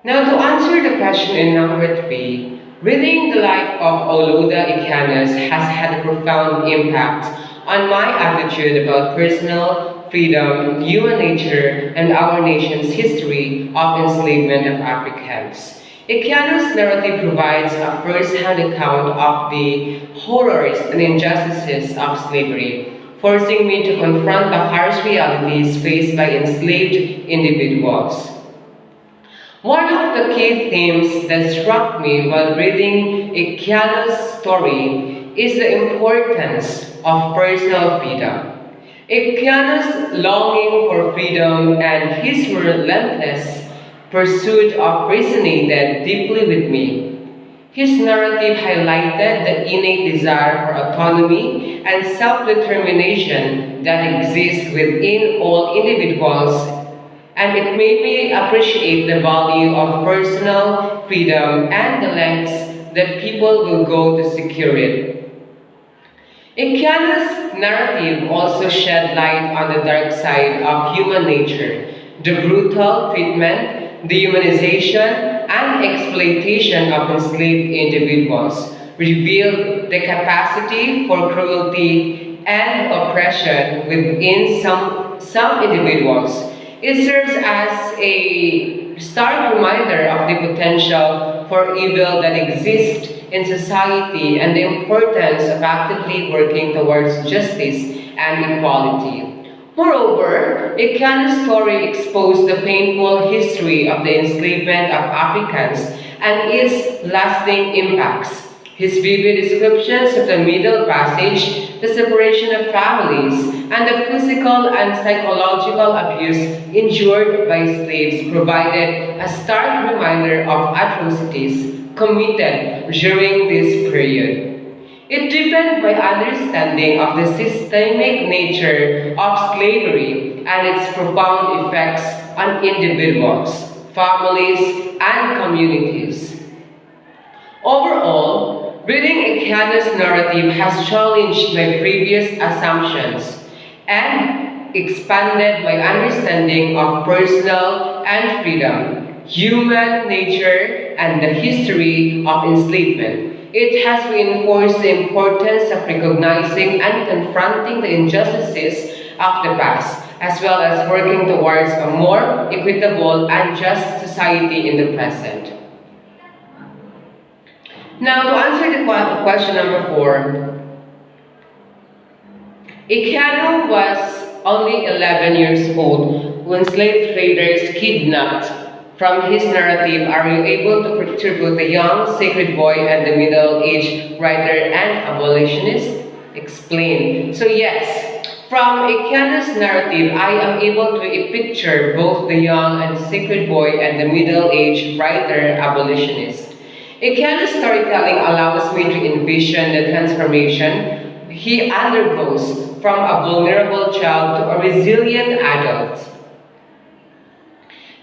Now, to answer the question in number three, reading the life of Oloda Ikianos has had a profound impact on my attitude about personal freedom, human nature, and our nation's history of enslavement of Africans. Ikianos' narrative provides a first-hand account of the horrors and injustices of slavery, forcing me to confront the harsh realities faced by enslaved individuals. One of the key themes that struck me while reading Ikiano's story is the importance of personal freedom. Ikiano's longing for freedom and his relentless pursuit of resonated deeply with me. His narrative highlighted the innate desire for autonomy and self-determination that exists within all individuals, and it made me appreciate the value of personal freedom and the lengths that people will go to secure it. Ikiana's narrative also shed light on the dark side of human nature, the brutal treatment, dehumanization, and exploitation of enslaved individuals, revealed the capacity for cruelty and oppression within some individuals. It serves as a stark reminder of the potential for evil that exists in society and the importance of actively working towards justice and equality. Moreover, Ikana's story exposed the painful history of the enslavement of Africans and its lasting impacts. His vivid descriptions of the Middle Passage, the separation of families, and the physical and psychological abuse endured by slaves provided a stark reminder of atrocities committed during this period. It deepened my understanding of the systemic nature of slavery and its profound effects on individuals, families, and communities. Overall, reading Ikiana's narrative has challenged my previous assumptions and expanded my understanding of personal and freedom, human nature, and the history of enslavement. It has reinforced the importance of recognizing and confronting the injustices of the past, as well as working towards a more equitable and just society in the present. Now, to answer the question number four, Ikiano was only 11 years old when slave traders kidnapped. From his narrative, are you able to picture both the young sacred boy and the middle-aged writer and abolitionist? Explain. So yes, from Ikiano's narrative, I am able to picture both the young and sacred boy and the middle-aged writer abolitionist. Ikiano's storytelling allows me to envision the transformation he undergoes from a vulnerable child to a resilient adult.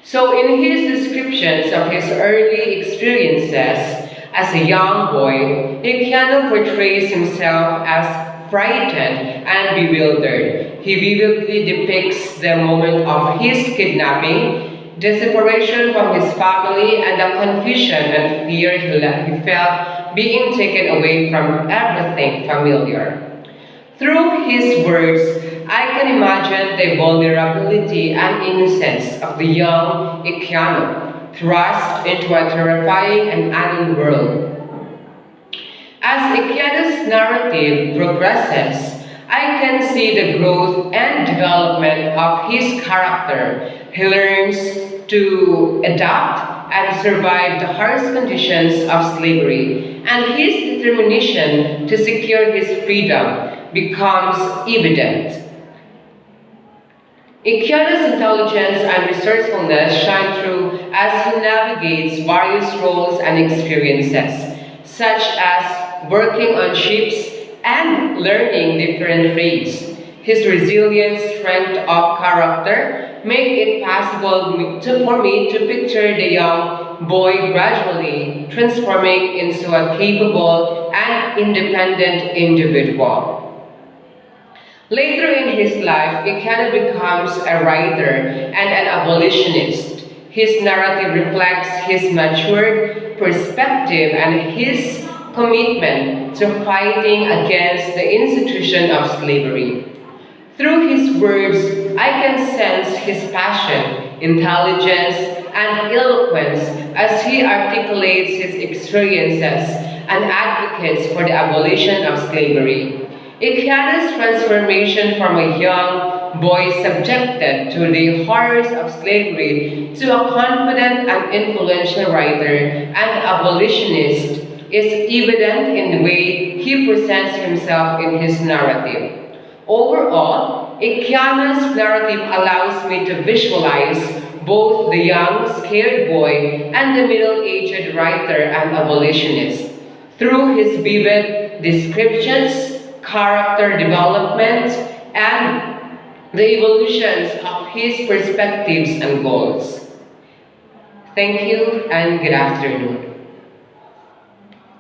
So in his descriptions of his early experiences as a young boy, Ikiano portrays himself as frightened and bewildered. He vividly depicts the moment of his kidnapping, the separation from his family, and the confusion and fear he felt being taken away from everything familiar. Through his words, I can imagine the vulnerability and innocence of the young Ikiano, thrust into a terrifying and unknown world. As Ikiano's narrative progresses, I can see the growth and development of his character. He learns to adapt and survive the harsh conditions of slavery, and his determination to secure his freedom becomes evident. Ikiano's intelligence and resourcefulness shine through as he navigates various roles and experiences, such as working on ships and learning different trades. His resilient strength of character make it possible for me to picture the young boy gradually transforming into a capable and independent individual. Later in his life, Ikiano becomes a writer and an abolitionist. His narrative reflects his matured perspective and his commitment to fighting against the institution of slavery. Through his words, I can sense his passion, intelligence, and eloquence as he articulates his experiences and advocates for the abolition of slavery. Ikiana's transformation from a young boy subjected to the horrors of slavery to a confident and influential writer and abolitionist is evident in the way he presents himself in his narrative. Overall, Ikiana's narrative allows me to visualize both the young, scared boy and the middle-aged writer and abolitionist. Through his vivid descriptions, character development, and the evolutions of his perspectives and goals. Thank you and good afternoon.